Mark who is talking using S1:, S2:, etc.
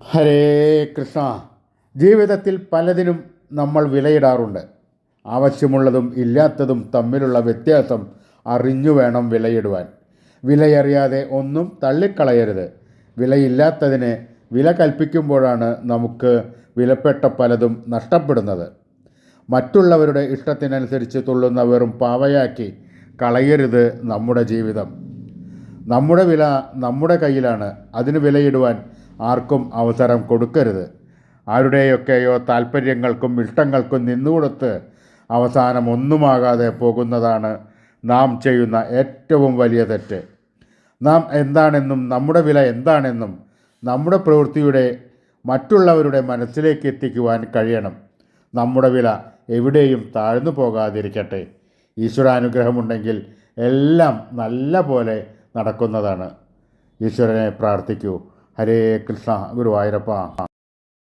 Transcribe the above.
S1: ഹരേ കൃഷ്ണ. ജീവിതത്തിൽ പലതിനും നമ്മൾ വിലയിടാറുണ്ട്. ആവശ്യമുള്ളതും ഇല്ലാത്തതും തമ്മിലുള്ള വ്യത്യാസം അറിഞ്ഞു വേണം വിലയിടുവാൻ. വിലയറിയാതെ ഒന്നും തള്ളിക്കളയരുത്. വിലയില്ലാത്തതിന് വില കൽപ്പിക്കുമ്പോഴാണ് നമുക്ക് വിലപ്പെട്ട പലതും നഷ്ടപ്പെടുന്നത്. മറ്റുള്ളവരുടെ ഇഷ്ടത്തിനനുസരിച്ച് തുള്ളുന്ന വെറും പാവയാക്കി കളയരുത് നമ്മുടെ ജീവിതം. നമ്മുടെ വില നമ്മുടെ കയ്യിലാണ്. അതിന് വിലയിടുവാൻ ആർക്കും അവസരം കൊടുക്കരുത്. ആരുടെയൊക്കെയോ താല്പര്യങ്ങൾക്കും ഇഷ്ടങ്ങൾക്കും നിന്നുകൊടുത്ത് അവസാനം ഒന്നുമാകാതെ പോകുന്നതാണ് നാം ചെയ്യുന്ന ഏറ്റവും വലിയ തെറ്റ്. നാം എന്താണെന്നും നമ്മുടെ വില എന്താണെന്നും നമ്മുടെ പ്രവൃത്തിയുടെ മറ്റുള്ളവരുടെ മനസ്സിലേക്ക് എത്തിക്കുവാൻ കഴിയണം. നമ്മുടെ വില എവിടെയും താഴ്ന്നു പോകാതിരിക്കട്ടെ. ഈശ്വരാനുഗ്രഹമുണ്ടെങ്കിൽ എല്ലാം നല്ല പോലെ നടക്കുന്നതാണ്. ഈശ്വരനെ പ്രാർത്ഥിക്കൂ. ഹരേ കൃഷ്ണ. ഗുരുവായൂരപ്പ.